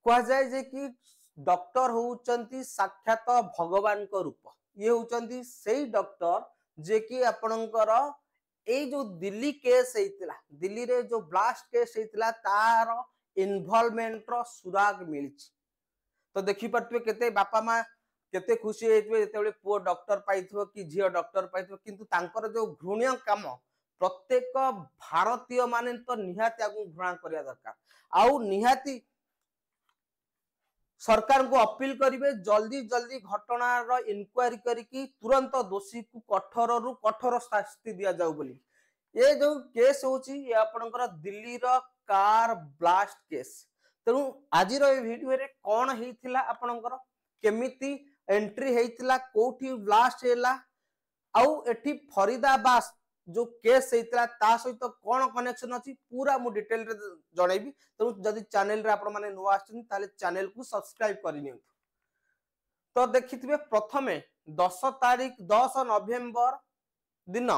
कह जाए जे कि डॉक्टर होउचंती साक्षात भगवान को रूप। ये होउचंती सेही डॉक्टर जे कि आपणकर ए जो दिल्ली केस हेतिला, दिल्ली रे जो ब्लास्ट केस हेतिला तार इन्वॉल्वमेंट रो सुराग मिली। तो देखि परतबे केते बापा माँ केते खुशी हेतबे जेतेबेले पुओ डॉक्टर पाइथबो कि झियो डॉक्टर पाइथबो, किंतु तांकर जो घृण्य काम प्रत्येक भारतीय माने तो निहाती आगु घृणा करिया दरकार। आउ निहाती सरकार को अपील करिवे जल्दी जल्दी घटनार इनक्वारी करिकी तुरंत दोषी को कठोर रु कठोर शास्ति दिया जाऊ बोली। ये जो केस होची ये आपनकर दिल्ली रो कार ब्लास्ट केस। तेणु आज वीडियो रे कौन हेतिला आपनकर केमिति एंट्री हेतिला कोठी ब्लास्ट हेला आउ एठी फरीदाबाद जो केस हेतिला ता सहित कौन कनेक्शन अछि पूरा मु डिटेल रे जणैबी। तेणु जदि चैनल रे आपण माने नुआ आछन ताले चैनल को सब्सक्राइब करि नियंतु। तो देखिथिबे प्रथमे 10 नवेम्बर दिन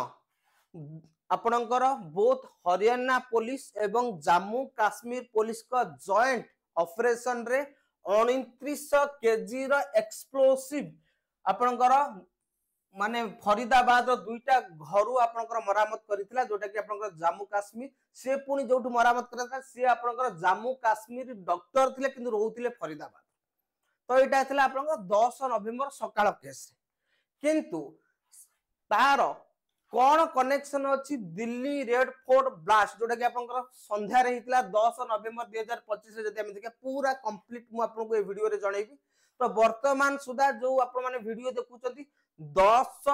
आपणकर बोथ हरियाणा पुलिस एवं जम्मू काश्मीर पुलिस का जॉइंट ऑपरेशन रे 29 केजी रो एक्सप्लोसिव आपणकर माने फरीदाबाद रो दुईटा घरु आपणकर मरामत करितला, जोटा कि आपणकर जम्मू काश्मीर से पुनी जोटु मरामत करता से आपणकर जम्मू काश्मीर डॉक्टर थिले किंतु रहउतिले फरीदाबाद। तो एटा थिला आपणकर 10 नवेम्बर सकाळ केस किंतु तार कौन कनेक्शन अच्छी दिल्ली रेड फोर्ट ब्लास्ट जोटा कि आपनकर संध्या रे हितला 10 नवेम्बर 2025 रे जदि हम देखा पूरा कंप्लीट मु आपनको ए वीडियो रे जणैबी। तो वर्तमान सुधा जो आपण माने वीडियो देखुचंती 10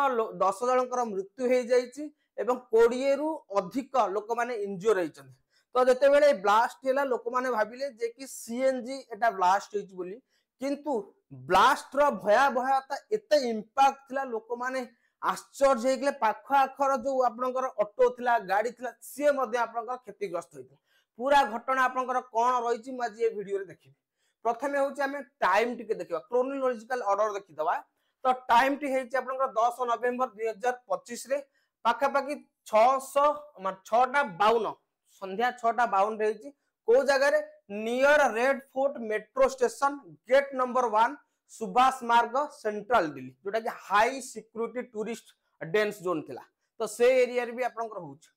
जनकर मृत्यु हो जाइछि एवं 20 रु अधिक लोक माने इंजोर होइछन। तो जते बेले ब्लास्ट हैला लोक माने भाबिले जे कि सीएनजी एटा ब्लास्ट होइछ बोली, किंतु ब्लास्ट रो भयावहता एते इंपैक्ट थिला लोक माने आश्चर्य होइगले। पाख आखर जो आपनकर ऑटो थिला गाड़ी थिला से मध्ये आपनकर क्षतिग्रस्त होइते। पूरा घटना आपनकर कोन रहिछि म आज ए वीडियो रे देखिबी। प्रथमे होछि हमें टाइम टिके देखिबा, क्रोनोलॉजिकल ऑर्डर देखिदबा। तो टाइम टी हेछि आपनकर 10 नवेम्बर 2025 रे पाखा पाखी 6:52 संध्या 6:52 हेछि को जगह रे near Red Fort metro station gate number 1 Subhash Marg central Delhi, जोटा कि high security tourist dense zone थिला। तो से एरिया रे भी आपनकर होछ।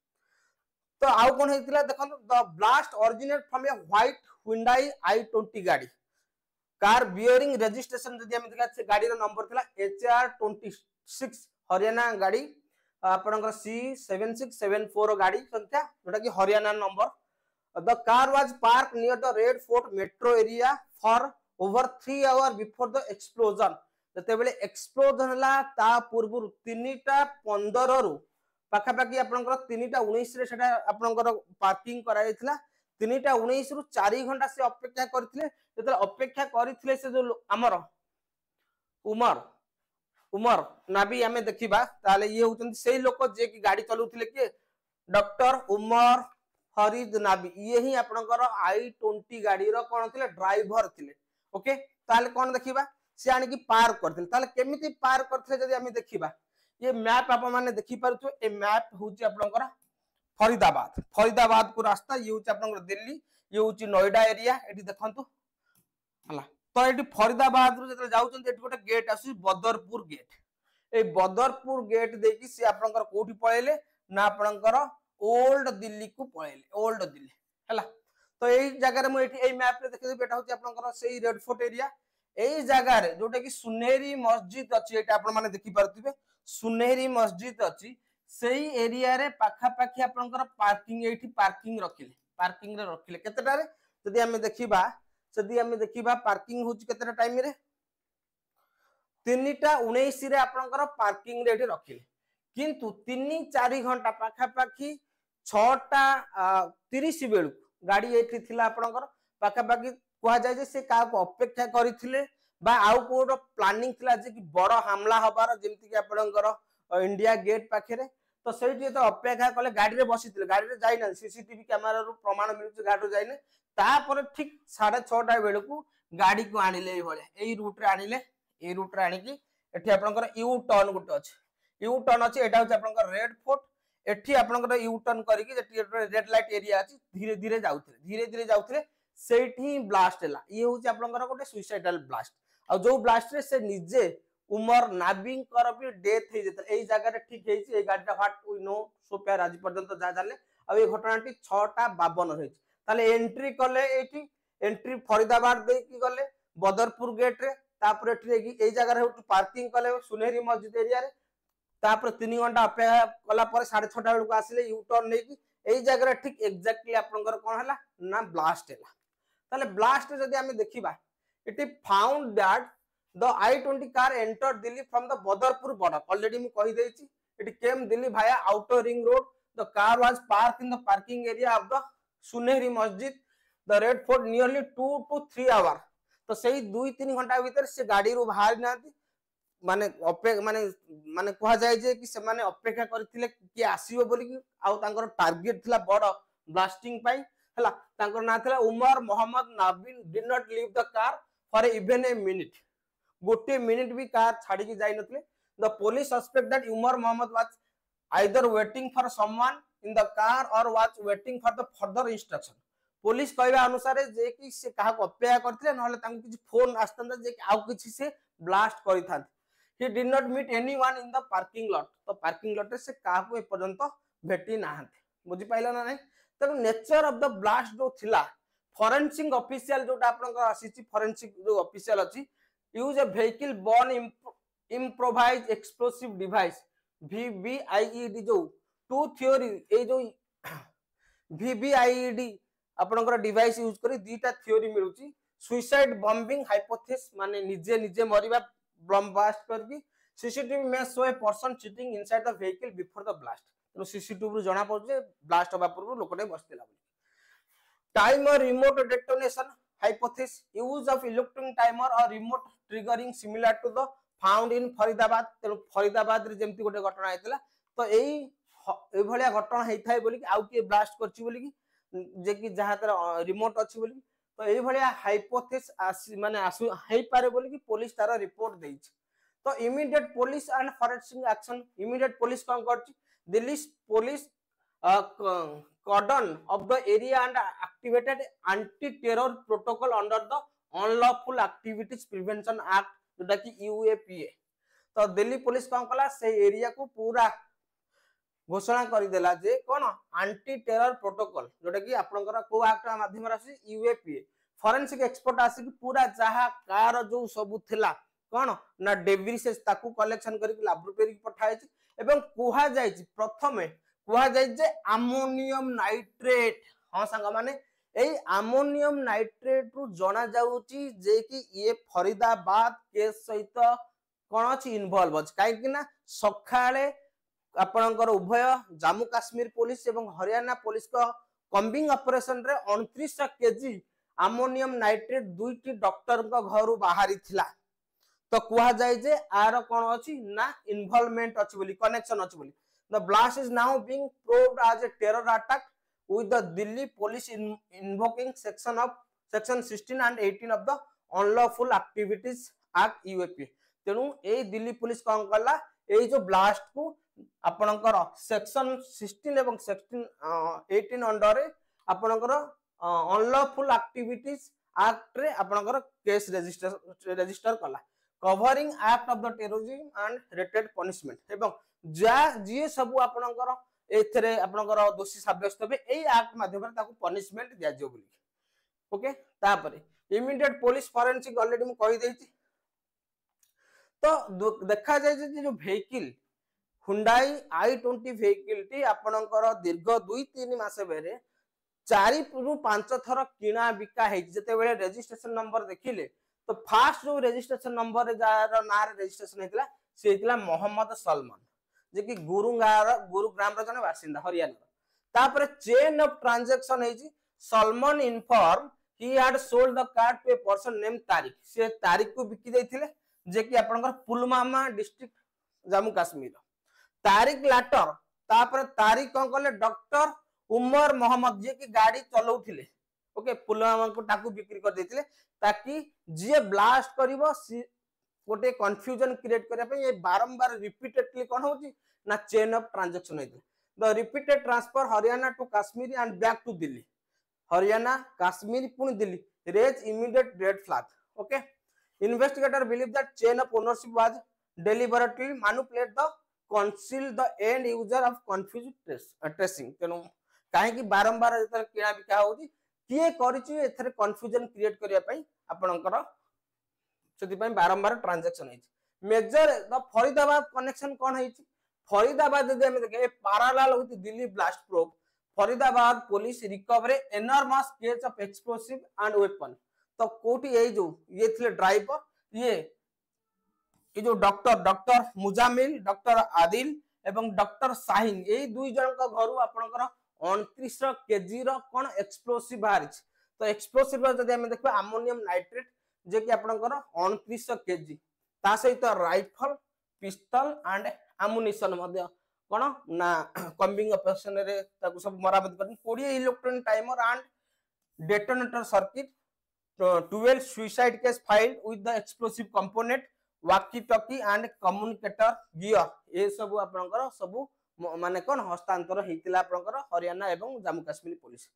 तो आउ कोन हेतिला देखन the blast originate from a white Hyundai i20 गाड़ी कार बियरिंग रजिस्ट्रेशन जदि हम देखा से गाड़ी रो नंबर थिला HR26 हरियाणा गाड़ी आपनकर C7674 गाड़ी संख्या जोटा कि Haryana number. The car was park near the red Fort metro area for over 3 hour before the explosion. जते बेले एक्सप्लोजन हला ता पूर्व 3:15 रु पाखा पाखी आपनकर 3:19 रे सेटा आपनकर पार्किंग करा जायतिला। 3:19 रु 4 घंटा से अपेक्षा करथिले। जते अपेक्षा करथिले से जो हमर उमर नाबी हमें देखिबा ताले ये होचंती सेही लोक जे कि गाड़ी चलुथिले के डॉक्टर उमर फरीद नाबी। ये ही आपनकर i20 गाड़ी रो कोन थिले ड्राइवर थिले। ओके ताले कोन देखिबा से आनी कि पार करथिले। ताले केमिति पार करथिले जदि हमें देखिबा ये मैप आप माने देखि पारुथो। ए मैप होची आपनकर फरीदाबाद को रास्ता, ये होची आपनकर दिल्ली, ये होची नोएडा एरिया। एठी देखंतु हला। तो एठी फरीदाबाद रु जते जाउछन एठी गोटे गेट आसी बदरपुर गेट। ए बदरपुर गेट देखि से आपनकर कोठी पळेले ना आपनकर ओल्ड दिल्ली को पळेले, ओल्ड दिल्ली हला। तो एई जगह रे मु एठी एई मैप रे देखि बेटा होची आपनकर सेही रेड फोर्ट एरिया। एई जगह रे जोटा कि सुनेरी मस्जिद अछि, एटा आपण माने देखि पारथिबे सुनेरी मस्जिद अछि। सेही एरिया रे पाखा पाखी आपनकर पार्किंग एठी पार्किंग रे रखिले केतेटा रे जदि हमें देखिबा पार्किंग होची केतेटा टाइम रे 3:19 रे आपनकर पार्किंग रे एठी रखिले, किंतु 3-4 घंटा पाखा पाखी 6:30 बेलु गाड़ी एठी थिला आपनकर पाखा पाखी कहा जाय जे से का को अपेक्षा करिथिले बा आउ कोड प्लानिंग थिला जे कि बड़ हमला हबार जेमति कि आपनकर इंडिया गेट पाखे। तो सेठी तो अपेक्षा कले गाड़ी रे बसिथिले, गाड़ी रे जाई ना सीसीटीवी कैमरा रो प्रमाण मिलुछ गाड़ी रे जाई ने। तापर ठीक 6:30 बेलु को गाड़ी को आनिले ए भले एई रूट रे आनिले। ए रूट रे आनी कि एठी आपनकर यू टर्न गुटे अछि, यू टर्न अछि। एटा होछ आपनकर रेड फोर्ट। एठी आपनकर यू टर्न करी कि जेठी रेड लाइट एरिया अछि धीरे धीरे जाउथिले सेठी ब्लास्ट हैला ये होची आपनकर गोटे सुइसाइडल ब्लास्ट आ जो ब्लास्ट रे से निजे उमर नाबिंग कर भी डेथ हे जते एई जगह रे ठीक हेची ए गाडीटा व्हाट वी नो सो प्यार आज पर्यंत जा जाले आ ए घटनाटी 6:52 हेची ताले एंट्री कले एठी एंट्री फरीदाबाद दे की गले बदरपुर गेट रे तापर एठी एई जगह रे पार्किंग कले सुनेरी मस्जिद एरिया रे तापर 3 घंटा अपेक्षा कला पर 6:30 बेल को आसिले यू टर्न नै की एई जगह रे ठीक एग्जैक्टली आपनकर कोन हला ना ब्लास्ट हैला ताले ब्लास्ट जदी हमें देखिबा it is found that the I-20 car entered Delhi from the Badarpur border. Already mu kahi dechi. It came Delhi via outer ring road. The car was parked in the parking area of the Sunehri Masjid, the Red Fort, nearly 2 to 3 hours. तो सही 2-3 घंटा भीतर से गाड़ी रो बाहर नाती माने माने कहा जाय जे कि से माने अपेक्षा करथिले कि आसीबो बोली कि आ तांकर टार्गेट थिला बड़ ब्लास्टिंग पाई हला तांकर ना थिला उमर मोहम्मद नाबिन did not leave the car for even a minute गोटे मिनिट भी कार छाड़ी की जाई नथले the police suspect that Umar Mohammad was either waiting for someone in the car और was waiting for the further instruction police कहबा अनुसार जे कि से कहा को अपेक्षा करथिले नहले तांको किछि फोन आस्तंदा जे कि आउ किछि से ब्लास्ट करि थांत he did not meet anyone in the parking lot तो पार्किंग लॉट रे से कहा को ए पर्यंत भेटी नाहंते बुझी पाइला ना नहीं त नेचर ऑफ द ब्लास्ट जो थिला फोरेंसिक ऑफिशियल जोटा आपन आसीची फोरेंसिक जो ऑफिशियल अछि use a vehicle borne improvised explosive device VBIED जो टू थ्योरी ए जो VBIED आपनकर डिवाइस यूज करी दीटा थ्योरी मिलुची सुसाइड बॉम्बिंग हाइपोथेसिस माने निजे निजे मरिबा बम ब्लास्ट करबी सीसीटीवी में show a person sitting inside the vehicle before the blast तो सीसीटीवी रु जणा पड़े ब्लास्ट होबा पूर्व लोकटे बसतेला timer remote detonation hypothesis use of electronic timer or remote triggering similar to the found in Faridabad तेनु फरीदाबाद रे जेमति गोटे घटना आइतला तो एई ए भलिया घटना हेइ थाय बोली कि आउ के ब्लास्ट करछि बोली कि जे कि जहा तर रिमोट अछि बोली तो एई भलिया हाइपोथेसिस माने आसु हेइ पारे बोली कि पुलिस तार रिपोर्ट देछि तो immediate police and forensic action immediate police कोन करछि Delhi police cordon of the area and activated anti-terror protocol under the Unlawful Activities Prevention Act जोटा कि UAPA तो दिल्ली पुलिस कौन कला से एरिया को पूरा घोषणा कर देला जे कोन एंटी टेरर प्रोटोकॉल जोटा कि आपनकर को एक्ट माध्यम रासी UAPA फोरेंसिक एक्सपर्ट आसी कि पूरा जहा कार जो सब थिला कोन ना डेब्री से ताकू कलेक्शन करी लैबोरेटरी पठाई छि एवं कुहा जाय छि प्रथमे कुहा जाय जे अमोनियम नाइट्रेट हां संग माने एई अमोनियम नाइट्रेट रु जणा जाउची जे कि ये फरीदाबाद केस सहित कोन अछि इन्वॉल्व अछि काहे कि ना सखाळे आपनकर उभय जम्मू काश्मीर पुलिस एवं हरियाणा पुलिस को कॉम्बिंग ऑपरेशन रे 2900 केजी अमोनियम नाइट्रेट दुईटी डॉक्टर को घर बाहरी थिला तो कुहा जाय जे आर कोन अछि ना इन्वॉल्वमेंट अछि बोली कनेक्शन अछि बोली The blast is now being proved as a terror attack with the Delhi police invoking section 16 and 18 of the Unlawful Activities Act UAPA. तेनु ए दिल्ली पुलिस कोन कला ए जो ब्लास्ट को आपनकर सेक्शन 16 एवं सेक्शन 18 अंडर रे आपनकर अनलॉफुल एक्टिविटीज एक्ट रे आपनकर केस रजिस्टर कला covering act of the terrorism and related punishment एवं जा जी सब आपनकर एथरे आपनकर दोषी साब्यस्त होबे एई एक्ट माध्यम रे ताकू पनिशमेंट दिया जो बोली ओके तापरे इमीडिएट पुलिस फोरेंसिक ऑलरेडी मु कहि देछि तो देखा जाय जे जो vehicle Hyundai i20 vehicle T आपनकर दीर्घ 2-3 मास बेरे 4 रु 5 थर किना बिका हे जते बेले रजिस्ट्रेशन नंबर देखिले तो फास्ट जो रजिस्ट्रेशन नंबर रे जार ना रजिस्ट्रेशन हेतला से हेतला मोहम्मद सलमान जे कि गुरुग्राम रो जने बासिंदा हरियाणा तापर चेन ऑफ ट्रांजैक्शन हे जी Salman inform he had sold the car to a person name Tariq से तारिक को बिकी दैथिले जे कि आपनकर पुलवामा डिस्ट्रिक्ट जम्मू कश्मीर तारिक लाटर तापर तारिक कोन करले डॉक्टर उमर मोहम्मद जे कि गाड़ी चलाउथिले ओके पुलवामा को टाकू बिक्री कर देथिले ताकि जे ब्लास्ट करिवो गोटे कंफ्यूजन क्रिएट करिया पे ये बारंबार रिपीटेडली कोन होची ना चेन ऑफ ट्रांजैक्शन हेतु the repeated transfer Haryana to Kashmir and back to Delhi Haryana Kashmir पुणी दिल्ली रेज immediate red flag okay investigator believe that chain of ownership was deliberately manipulate the conceal the end user of confused tracing तेणु कहीं बारंबार जो किଣା बिका होची किए करिछि एथरे कंफ्यूजन क्रिएट करिया पई आपनकर सेति पई बारंबार ट्रांजैक्शन होची मेजर द फरीदाबाद कनेक्शन कोन होची फरीदाबाद यदि हम देखे parallel with Delhi blast probe Faridabad police recover enormous case of explosive and weapon तो कोटी ये थे ड्राइवर ये जो डॉक्टर मुजामिल डॉक्टर आदिल एवं डॉक्टर शाहीन यही दुई जन घर आपनकर 29 केजी कौन एक्सप्लोसिव बाहर तो एक्सप्लोसिव जब हम देखा अमोनियम नाइट्रेट जे कि आपनकर 29 केजी ता सहित राइफल पिस्तल एंड एमुनिशन कौन ना कम्बिंग ऑपरेशन रे ताकू सब मरामत कर 20 electronic timer and detonator circuit 12 suicide case filed with the explosive component walkie talkie and communicator gear ये सब आपनकर सब माने कोन हस्तांतर हेतिला आपनकर हरियाणा एवं Jammu Kashmir police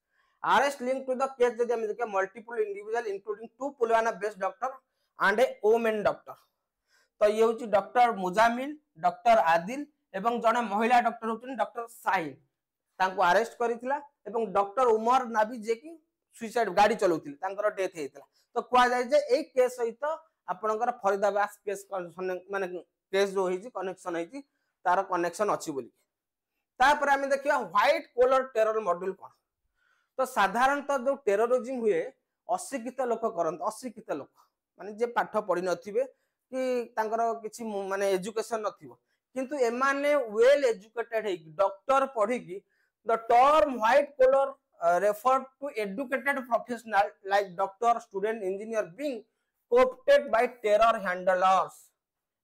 arrest linked to the case जदि हम देखे multiple individual including 2 Pulwama based doctor and a woman doctor तो ये होची डॉक्टर मुजामिल डॉक्टर आदिल एवं जने महिला डॉक्टर होतन डॉक्टर शाहीन तांको अरेस्ट करितला एवं डॉक्टर उमर नाबी जे कि सुइसाइड गाड़ी चलाउथिले तांकर डेथ हेतला तो कुआ जाय जे एक केस सहित आपनकर फरीदाबाद केस माने केस जो होई कनेक्शन होई तार कनेक्शन अछि बोली तापर हम देखिया व्हाइट कॉलर टेरर मॉड्यूल कोन तो साधारणतः जो टेररिज्म हुए अशिक्षित लोक करन अशिक्षित लोक माने जे पाठ पढि नथिबे कि तांकर किछि माने एजुकेशन नथिबो किंतु एमाने वेल एजुकेटेड है डॉक्टर पढि कि the term white collar referred to educated professional like doctor student engineer being co-opted by terror handlers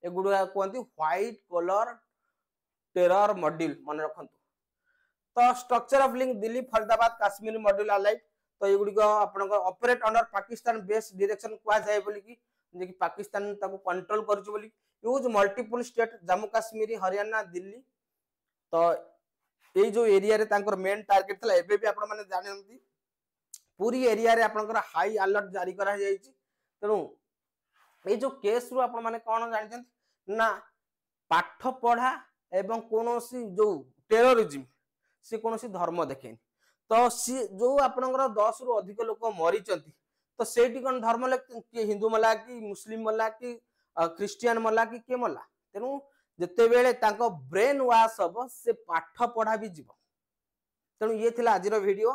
एगुडा कोंती व्हाइट कॉलर टेरर मॉड्यूल मन रखंतु तो structure of link Delhi Faridabad Kashmir module अलाइट तो एगुडी को आपन operate under Pakistan base direction कुआ जाय बोली कि जे कि पाकिस्तान ताको कंट्रोल करछ बोली use multiple state Jammu Kashmir Haryana Delhi तो ये जो एरिया रे तांकर मेन टारगेट थला एबे भी आपण माने जानନ୍ତି पूरी एरिया रे आपनकर हाई अलर्ट जारी करा जायछि तेनु ये जो केस रु आपण माने कोन जानछन ना पाठ पढ़ा एवं कोनोसी जो टेररिज्म से कोनोसी धर्म देखेन तो सी जो आपनकर 10 रु अधिक लोक मरि चंती तो सेठी कोन धर्म के हिंदू मला कि मुस्लिम मला कि क्रिश्चियन मला कि के मला तेनु जते बेले तांको ब्रेन वाश हो से पाठ पढ़ा भी जीव तेणु ये थिला आजिर वीडियो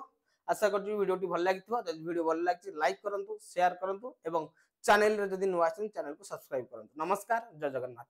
आशा करछु वीडियोटी भल लागिथो जदि वीडियो भल लागछि लाइक करंतु शेयर करंतु एवं चैनल रे जदि नुवा आछन चैनल को सब्सक्राइब करंतु नमस्कार जय जगन्नाथ।